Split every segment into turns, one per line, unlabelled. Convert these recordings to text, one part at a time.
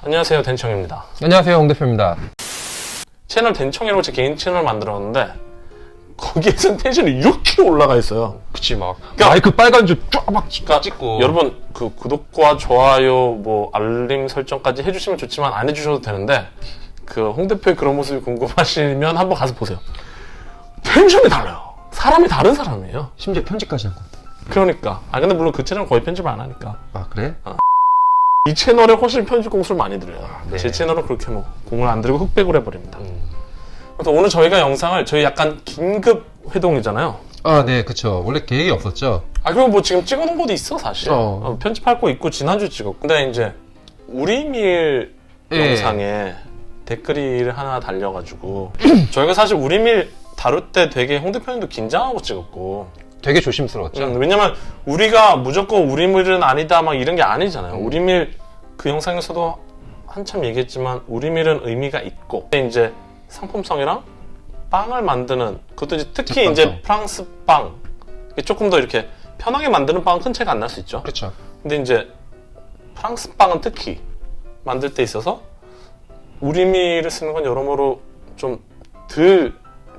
안녕하세요, 댄청입니다.
안녕하세요, 홍 대표입니다.
채널 댄청이라고 제 개인 채널 만들었는데 거기에선 텐션이 이렇게 올라가 있어요.
그치, 막 마이크 빨간 줄 쫙 막 찍고.
여러분 그 구독과 좋아요, 뭐 알림 설정까지 해주시면 좋지만 안 해주셔도 되는데 그 홍 대표의 그런 모습이 궁금하시면 한번 가서 보세요. 텐션이 달라요. 사람이 다른 사람이에요.
심지어 편집까지 한 것 같아.
그러니까. 근데 물론 그 채널은 거의 편집을 안 하니까.
아, 그래?
이 채널에 훨씬 편집 공수를 많이 들여요.
네.
제 채널은 그렇게 뭐 공을 안 들이고 흑백으로 해버립니다. 그래서 오늘 저희가 영상을 저희 약간 긴급 회동이잖아요.
아, 네, 그쵸. 원래 계획이 없었죠.
그리고 뭐 지금 찍어놓은 것도 있어 사실.
어.
편집할 거 있고 지난주 찍었고. 근데 이제 우리밀
예.
영상에 댓글이 하나 달려가지고 저희가 사실 우리밀 다룰 때 되게 홍 대표님도 긴장하고 찍었고.
되게 조심스러웠죠.
왜냐면 우리가 무조건 우리밀은 아니다 막 이런 게 아니잖아요. 우리밀 그 영상에서도 한참 얘기했지만 우리밀은 의미가 있고 근데 이제 상품성이랑 빵을 만드는 그것도 이제 특히
제빵성.
이제 프랑스 빵 조금 더 이렇게 편하게 만드는 빵은 큰 차이가 안 날 수 있죠.
그렇죠.
근데 이제 프랑스 빵은 특히 만들 때 있어서 우리밀을 쓰는 건 여러모로 좀 덜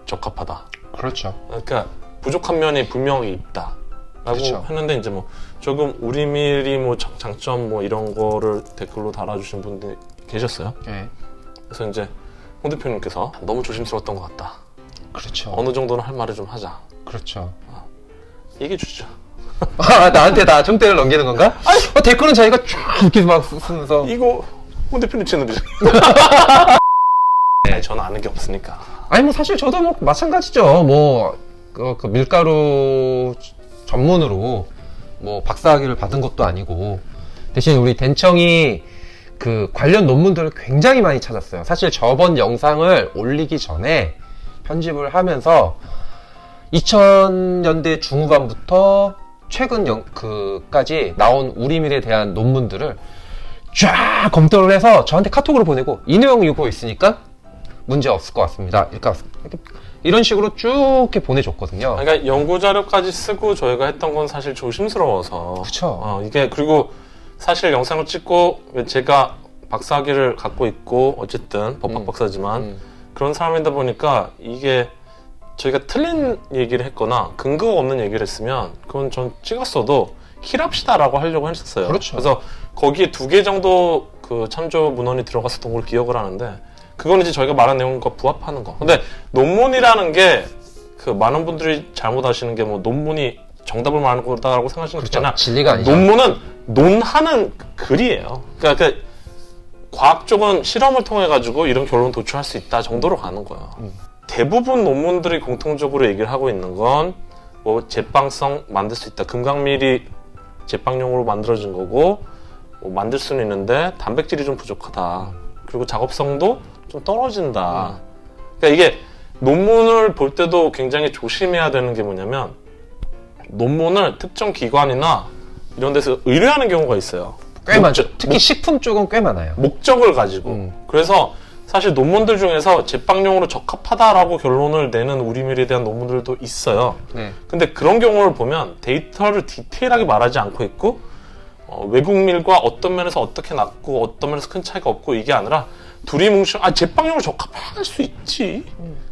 적합하다.
그렇죠.
그러니까 부족한 면이 분명히 있다라고
그쵸.
했는데 이제 뭐 조금 우리밀이 뭐 장점 뭐 이런 거를 댓글로 달아주신 분들이 계셨어요.
네.
그래서 이제 홍 대표님께서 너무 조심스러웠던 것 같다.
그렇죠.
어느 정도는 할 말을 좀 하자.
그렇죠.
얘기해 주시죠.
아, 나한테 나 총대를 넘기는 건가? 댓글은 자기가 쫙 이렇게 막 쓰면서.
이거 홍 대표님 채널이죠. 저는 아는 게 없으니까.
아니, 뭐 사실 저도 뭐 마찬가지죠. 뭐, 그 밀가루 전문으로 뭐 박사학위를 받은 것도 아니고. 대신 우리 댄청이 그 관련 논문들을 굉장히 많이 찾았어요. 사실 저번 영상을 올리기 전에 편집을 하면서 2000년대 중후반부터 최근 그까지 나온 우리밀에 대한 논문들을 쫙 검토를 해서 저한테 카톡으로 보내고 이 내용 이거 있으니까 문제 없을 것 같습니다. 그러니까 이런 식으로 쭉 이렇게 보내줬거든요.
그러니까 연구 자료까지 쓰고 저희가 했던 건 사실 조심스러워서.
그쵸.
이게 그리고 사실 영상을 찍고 제가 박사학위를 갖고 있고 어쨌든 법학 박사지만 그런 사람이다 보니까 이게 저희가 틀린 얘기를 했거나 근거가 없는 얘기를 했으면 그건 전 찍었어도 힐합시다라고 하려고 했었어요.
그렇죠.
그래서 거기에 2개 정도 그 참조 문헌이 들어갔었던 걸 기억을 하는데 그건 이제 저희가 말한 내용과 부합하는 거. 근데 논문이라는 게 그 많은 분들이 잘못 아시는 게 뭐 논문이 정답을 말하는 거다라고 생각하시는 게
그렇죠.
아니라
진리가 아니죠.
논문은 논하는 글이에요. 그러니까 그 과학 쪽은 실험을 통해 가지고 이런 결론 도출할 수 있다 정도로 가는 거예요. 대부분 논문들이 공통적으로 얘기를 하고 있는 건 뭐 제빵성 만들 수 있다. 금강밀이 제빵용으로 만들어진 거고 뭐 만들 수는 있는데 단백질이 좀 부족하다. 그리고 작업성도 좀 떨어진다. 그러니까 이게 논문을 볼 때도 굉장히 조심해야 되는 게 뭐냐면 논문을 특정 기관이나 이런 데서 의뢰하는 경우가 있어요.
꽤 많죠. 특히 식품 쪽은 꽤 많아요.
목적을 가지고. 그래서 사실 논문들 중에서 제빵용으로 적합하다라고 결론을 내는 우리밀에 대한 논문들도 있어요.
네.
근데 그런 경우를 보면 데이터를 디테일하게 말하지 않고 있고 외국밀과 어떤 면에서 어떻게 낮고 어떤 면에서 큰 차이가 없고 이게 아니라 둘이 뭉쳐 제빵용으로 적합할 수 있지.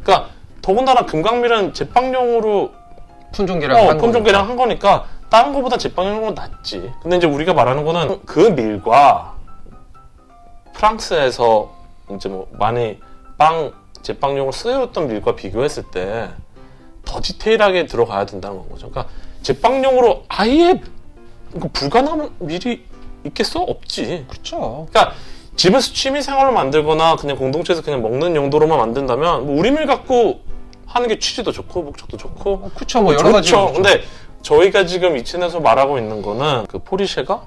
그러니까 더군다나 금강밀은 제빵용으로 품종 개량 한 거니까 다른 거보다 제빵용으로 낫지. 근데 이제 우리가 말하는 거는 그 밀과 프랑스에서 이제 뭐 많이 제빵용으로 쓰여졌던 밀과 비교했을 때 더 디테일하게 들어가야 된다는 거죠. 그러니까 제빵용으로 아예 불가능한 밀이 있겠어? 없지.
그렇죠.
그러니까 집에서 취미생활로 만들거나 그냥 공동체에서 그냥 먹는 용도로만 만든다면 뭐 우리밀 갖고 하는 게 취지도 좋고 목적도 좋고
그렇죠. 뭐 여러 가지.
그렇죠. 근데 저희가 지금 이 채널에서 말하고 있는 거는 그 포르쉐가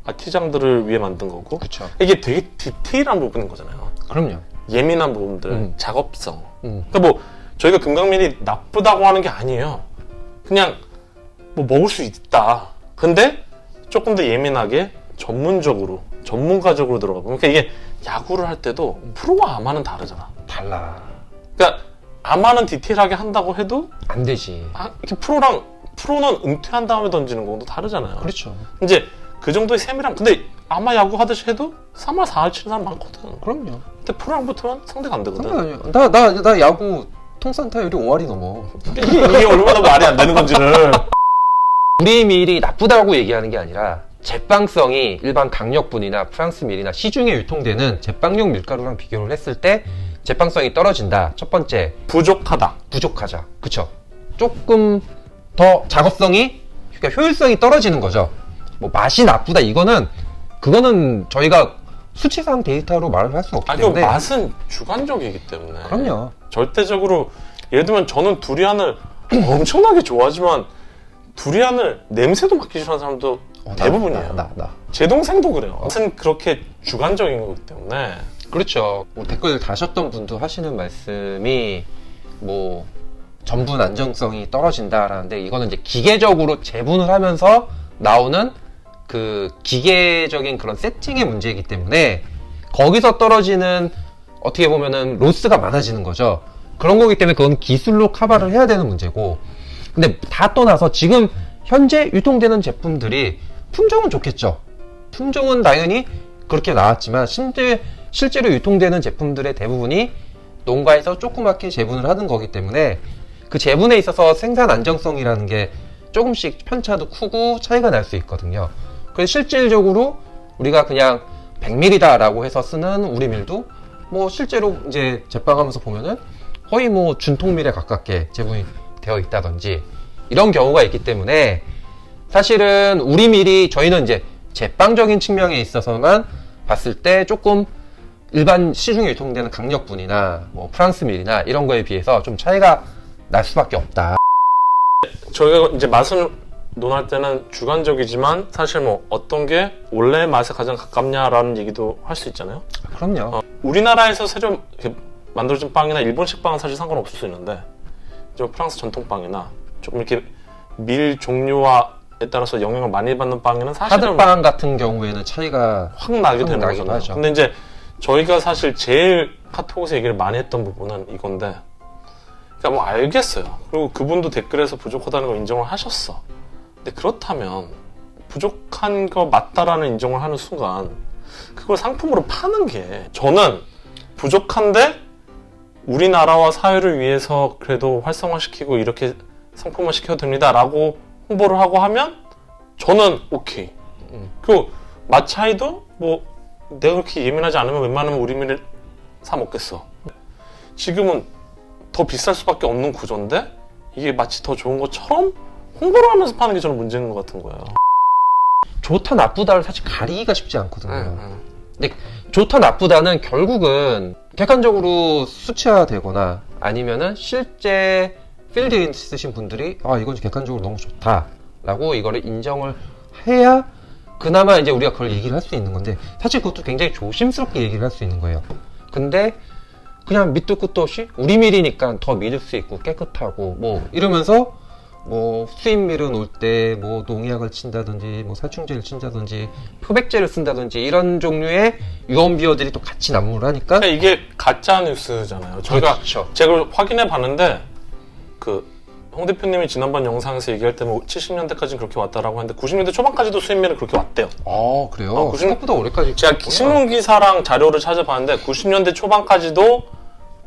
아티장들을 위해 만든 거고
그렇죠.
이게 되게 디테일한 부분인 거잖아요.
그럼요.
예민한 부분들, 작업성.
그러니까
그러니까 뭐 저희가 금강밀이 나쁘다고 하는 게 아니에요. 그냥 뭐 먹을 수 있다. 근데 조금 더 예민하게 전문적으로 전문가적으로 들어가 보면 그러니까 이게 야구를 할 때도 프로와 아마는 다르잖아.
달라.
그러니까 아마는 디테일하게 한다고 해도
안 되지.
이렇게 프로는 은퇴한 다음에 던지는 거도 다르잖아요.
그렇죠.
이제 그 정도의 세밀함. 근데 아마 야구 하듯이 해도 3할 4할 치는 사람 많거든.
그럼요.
근데 프로랑 붙으면 상대가 안 되거든.
상관아니야. 나 야구 통산 타율이 5할이 넘어.
이게 얼마나 말이 안 되는 건지를.
우리 밀이 나쁘다고 얘기하는 게 아니라 제빵성이 일반 강력분이나 프랑스 밀이나 시중에 유통되는 제빵용 밀가루랑 비교를 했을 때 제빵성이 떨어진다. 첫 번째,
부족하다.
부족하자. 그쵸? 조금 더 작업성이, 그러니까 효율성이 떨어지는 거죠. 뭐 맛이 나쁘다 그거는 저희가 수치상 데이터로 말을 할 수 없기
그
때문에.
맛은 주관적이기 때문에.
그럼요.
절대적으로 예를 들면 저는 두리안을 엄청나게 좋아하지만 두리안을 냄새도 맡기 싫어하는 사람도 대부분이에요.
나.
제 동생도 그래요. 맛은 그렇게 주관적인 거기 때문에.
그렇죠. 뭐 댓글 다셨던 분도 하시는 말씀이 뭐 전분 안정성이 떨어진다라는데, 이거는 이제 기계적으로 재분을 하면서 나오는 그 기계적인 그런 세팅의 문제이기 때문에 거기서 떨어지는, 어떻게 보면은 로스가 많아지는 거죠. 그런 거기 때문에 그건 기술로 커버를 해야 되는 문제고, 근데 다 떠나서 지금 현재 유통되는 제품들이 품종은 좋겠죠. 품종은 당연히 그렇게 나왔지만 실제로 유통되는 제품들의 대부분이 농가에서 조그맣게 재분을 하는 거기 때문에 그 재분에 있어서 생산 안정성이라는 게 조금씩 편차도 크고 차이가 날 수 있거든요. 그래서 실질적으로 우리가 그냥 100ml다 라고 해서 쓰는 우리 밀도 뭐 실제로 이제 제빵하면서 보면은 거의 뭐 준통밀에 가깝게 재분이 되어 있다든지 이런 경우가 있기 때문에, 사실은 우리 밀이 저희는 이제 제빵적인 측면에 있어서만 봤을 때 조금 일반 시중에 유통되는 강력분이나 뭐 프랑스 밀이나 이런 거에 비해서 좀 차이가 날 수밖에 없다.
저희가 이제 맛을 논할 때는 주관적이지만 사실 뭐 어떤 게 원래 맛에 가장 가깝냐라는 얘기도 할 수 있잖아요.
그럼요.
우리나라에서 새로 이렇게 만들어진 빵이나 일본식 빵은 사실 상관없을 수 있는데, 좀 프랑스 전통빵이나 조금 이렇게 밀 종류와에 따라서 영향을 많이 받는 빵에는 사실은
하드빵 같은 경우에는 차이가
확 나게 되는
나기도
거잖아요.
하죠.
근데 이제 저희가 사실 제일 카톡에서 얘기를 많이 했던 부분은 이건데, 그러니까 뭐 알겠어요. 그리고 그분도 댓글에서 부족하다는 걸 인정을 하셨어. 근데 그렇다면 부족한 거 맞다라는 인정을 하는 순간 그걸 상품으로 파는 게, 저는 부족한데 우리나라와 사회를 위해서 그래도 활성화시키고 이렇게 상품화 시켜도 됩니다 라고 홍보를 하고 하면 저는 오케이. 그리고 맛 차이도 뭐 내가 그렇게 예민하지 않으면 웬만하면 우리 밀을 사 먹겠어. 지금은 더 비쌀 수밖에 없는 구조인데 이게 마치 더 좋은 것처럼 홍보를 하면서 파는 게 저는 문제인 것 같은 거예요.
좋다 나쁘다를 사실 가리기가 쉽지 않거든요. 근데 좋다 나쁘다는 결국은 객관적으로 수치화되거나 아니면은 실제 필드에 있으신 분들이 이건 객관적으로 너무 좋다라고 이거를 인정을 해야 그나마 이제 우리가 그걸 얘기를 할 수 있는 건데, 사실 그것도 굉장히 조심스럽게 얘기를 할 수 있는 거예요. 근데 그냥 밑도 끝도 없이 우리 밀이니까 더 믿을 수 있고 깨끗하고 뭐 이러면서 뭐 수입밀은 올 때 뭐 농약을 친다든지 뭐 살충제를 친다든지 표백제를 쓴다든지 이런 종류의 유언비어들이 또 같이 난무를 하니까,
그러니까 이게 가짜 뉴스잖아요. 저희가
그렇죠.
제가 확인해 봤는데 홍 대표님이 지난번 영상에서 얘기할 때는 70년대까지는 그렇게 왔다라고 했는데 90년대 초반까지도 수입밀은 그렇게 왔대요.
그래요? 생각보다 오래까지.
제가 신문기사랑 자료를 찾아봤는데 90년대 초반까지도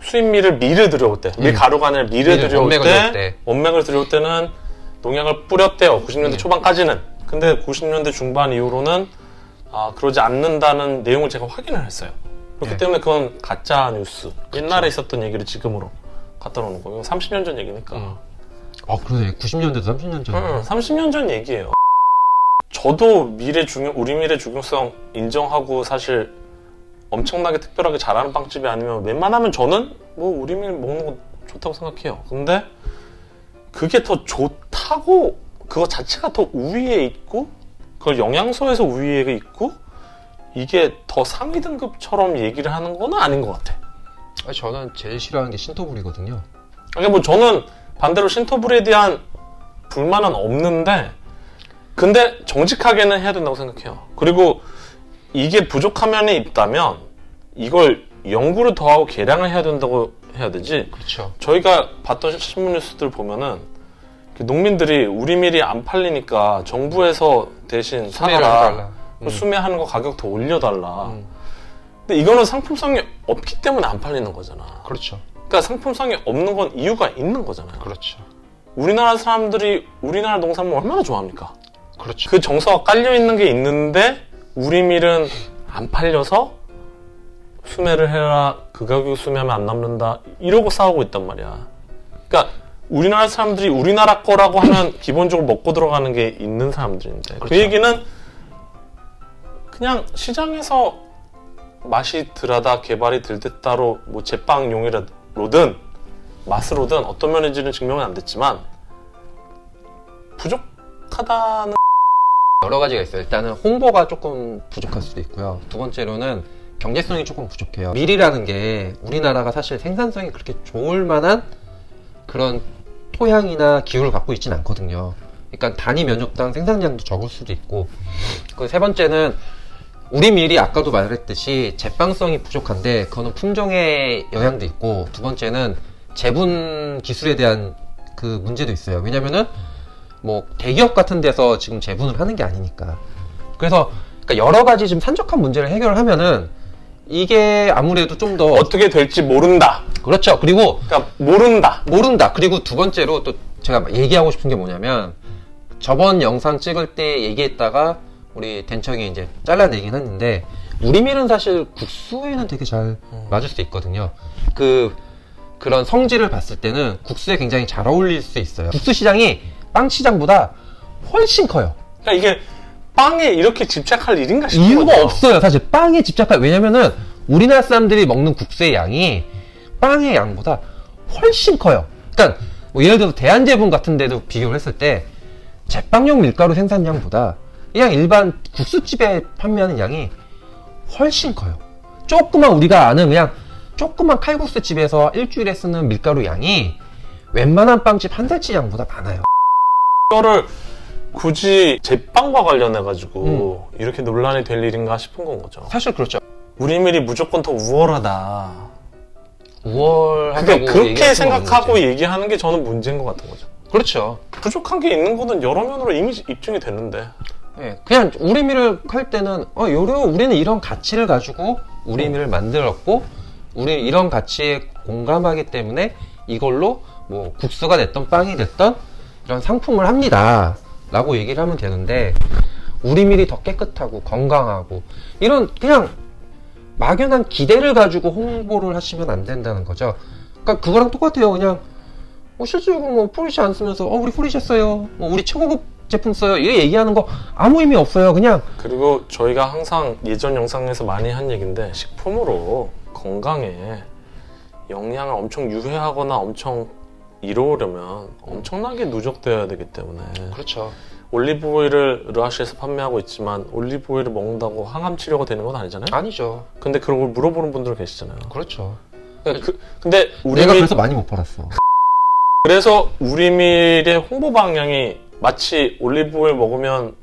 수입밀을 밀을 들여올 때, 밀가루가 아니라 밀을 들여올 때, 원맥을 들여올 때는 농약을 뿌렸대요. 90년대 초반까지는. 근데 90년대 중반 이후로는 그러지 않는다는 내용을 제가 확인을 했어요. 그렇기 때문에 그건 가짜 뉴스. 옛날에 있었던 얘기를 지금으로 갖다 놓는 거예요. 30년 전 얘기니까.
그러네. 90년대도 30년 전.
30년 전 얘기예요. 저도 우리 밀의 중요성 인정하고 사실 엄청나게 특별하게 잘하는 빵집이 아니면 웬만하면 저는 뭐 우리 밀 먹는 거 좋다고 생각해요. 근데 그게 더 좋다고, 그거 자체가 더 우위에 있고 그걸 영양소에서 우위에 있고 이게 더 상위 등급처럼 얘기를 하는 건 아닌 것 같아.
저는 제일 싫어하는 게 신토불이거든요.
그러니까 뭐 저는 반대로 신토불에 대한 불만은 없는데, 근데 정직하게는 해야 된다고 생각해요. 그리고 이게 부족한 면이 있다면 이걸 연구를 더하고 개량을 해야 된다고 해야 되지.
그렇죠.
저희가 봤던 신문 뉴스들 보면은 농민들이 우리 밀이 안 팔리니까 정부에서 대신 사가라 수매하는 거 가격 더 올려달라. 근데 이거는 상품성이 없기 때문에 안 팔리는 거잖아.
그렇죠.
그러니까 상품성이 없는 건 이유가 있는 거잖아요.
그렇죠.
우리나라 사람들이 우리나라 농산물 얼마나 좋아합니까?
그렇죠.
그 정서가 깔려 있는 게 있는데 우리 밀은 안 팔려서 수매를 해라. 그 가격에 수매하면 안 남는다. 이러고 싸우고 있단 말이야. 그러니까 우리나라 사람들이 우리나라 거라고 하면 기본적으로 먹고 들어가는 게 있는 사람들인데
그렇죠.
그 얘기는 그냥 시장에서 맛이 덜하다 개발이 덜 됐다로 뭐 제빵용이로든 맛으로든 어떤 면인지는 증명은 안 됐지만 부족하다는
여러 가지가 있어요. 일단은 홍보가 조금 부족할 수도 있고요. 두 번째로는 경제성이 조금 부족해요. 밀이라는 게 우리나라가 사실 생산성이 그렇게 좋을 만한 그런 토양이나 기후를 갖고 있진 않거든요. 그러니까 단위 면적당 생산량도 적을 수도 있고, 그 세 번째는 우리 밀이 아까도 말했듯이 제빵성이 부족한데 그거는 품종의 영향도 있고, 두 번째는 재분 기술에 대한 그 문제도 있어요. 왜냐면은 뭐 대기업 같은 데서 지금 재분을 하는 게 아니니까. 그래서 그러니까 여러 가지 좀 산적한 문제를 해결을 하면은 이게 아무래도 좀 더
어떻게 될지 모른다.
그렇죠. 그리고
그러니까 모른다.
그리고 두 번째로 또 제가 얘기하고 싶은 게 뭐냐면, 저번 영상 찍을 때 얘기했다가 우리 댄청이 이제 잘라내긴 했는데, 우리 밀은 사실 국수에는 되게 잘 맞을 수 있거든요. 그런 성질을 봤을 때는 국수에 굉장히 잘 어울릴 수 있어요. 국수 시장이 빵 시장보다 훨씬 커요.
그러니까 이게 빵에 이렇게 집착할 일인가 싶은
이유가
거죠.
없어요. 사실 빵에 집착할, 왜냐면은 우리나라 사람들이 먹는 국수의 양이 빵의 양보다 훨씬 커요. 그러니까 뭐 예를 들어서 대한제품 같은 데도 비교를 했을 때 제빵용 밀가루 생산량보다 그냥 일반 국수집에 판매하는 양이 훨씬 커요. 조그만 우리가 아는 그냥 조그만 칼국수 집에서 일주일에 쓰는 밀가루 양이 웬만한 빵집 한 달치 양보다 많아요.
이거를 굳이 제빵과 관련해가지고 이렇게 논란이 될 일인가 싶은 건 거죠.
사실 그렇죠.
우리 밀이 무조건 더 우월하다.
우월하다고
그렇게 생각하고 얘기하는 게 저는 문제인 것 같은 거죠.
그렇죠.
부족한 게 있는 거는 여러 면으로 이미 입증이 됐는데.
네, 그냥 우리 밀을 할 때는 우리는 이런 가치를 가지고 우리 밀을 만들었고, 우리 이런 가치에 공감하기 때문에 이걸로 뭐 국수가 됐던 빵이 됐던 이런 상품을 합니다 라고 얘기를 하면 되는데, 우리 밀이 더 깨끗하고 건강하고 이런 그냥 막연한 기대를 가지고 홍보를 하시면 안 된다는 거죠. 그러니까 그거랑 똑같아요. 그냥 실제로 뭐 포르쉐 안 쓰면서 우리 포르쉐 써요, 우리 최고급 제품 써요, 이렇게 얘기하는 거 아무 의미 없어요. 그냥.
그리고 저희가 항상 예전 영상에서 많이 한 얘기인데, 식품으로 건강에 영양을 엄청 유해하거나 엄청 이로우려면 엄청나게 누적되어야 되기 때문에.
그렇죠.
올리브 오일을 르하시에서 판매하고 있지만 올리브 오일을 먹는다고 항암 치료가 되는 건 아니잖아요?
아니죠.
근데 그런 걸 물어보는 분들 계시잖아요.
그렇죠.
근데
내가 그래서 많이 못 팔았어.
그래서 우리밀의 홍보 방향이 마치 올리브 오일 먹으면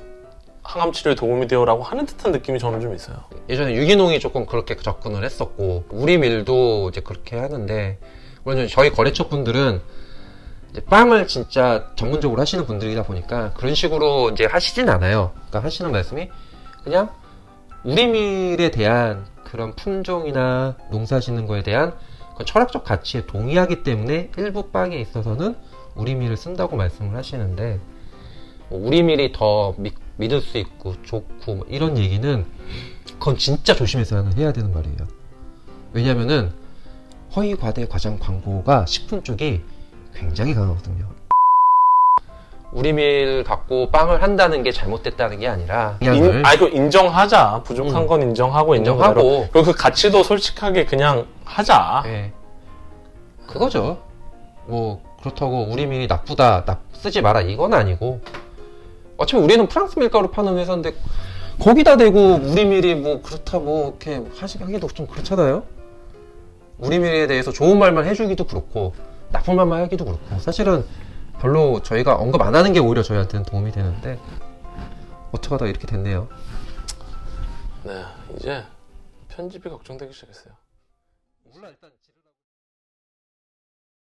항암 치료에 도움이 돼요라고 하는 듯한 느낌이 저는 좀 있어요.
예전에 유기농이 조금 그렇게 접근을 했었고, 우리 밀도 이제 그렇게 하는데, 물론 저희 거래처 분들은 이제 빵을 진짜 전문적으로 하시는 분들이다 보니까 그런 식으로 이제 하시진 않아요. 그러니까 하시는 말씀이 그냥 우리 밀에 대한 그런 품종이나 농사 짓는 거에 대한 그 철학적 가치에 동의하기 때문에 일부 빵에 있어서는 우리 밀을 쓴다고 말씀을 하시는데, 우리 밀이 더 믿을 수 있고 좋고 뭐 이런 얘기는 그건 진짜 조심해서 해야 되는 말이에요. 왜냐면은 허위 과대 과장 광고가 식품 쪽이 굉장히 강하거든요. 우리 밀 갖고 빵을 한다는 게 잘못됐다는 게 아니라
이거 인정하자. 부족한 건 인정하고
인정하고
그리고 그 가치도 솔직하게 그냥 하자.
네. 그거죠. 뭐 그렇다고 우리 밀이 나쁘다, 쓰지 마라, 이건 아니고, 어차피 우리는 프랑스 밀가루 파는 회사인데 거기다 대고 우리 밀이 뭐 그렇다 뭐 이렇게 하기도 좀 그렇잖아요. 우리 밀에 대해서 좋은 말만 해주기도 그렇고 나쁜 말만 하기도 그렇고, 사실은 별로 저희가 언급 안 하는 게 오히려 저희한테는 도움이 되는데 어떡하다 이렇게 됐네요.
네, 이제 편집이 걱정되기 시작했어요.
몰라, 일단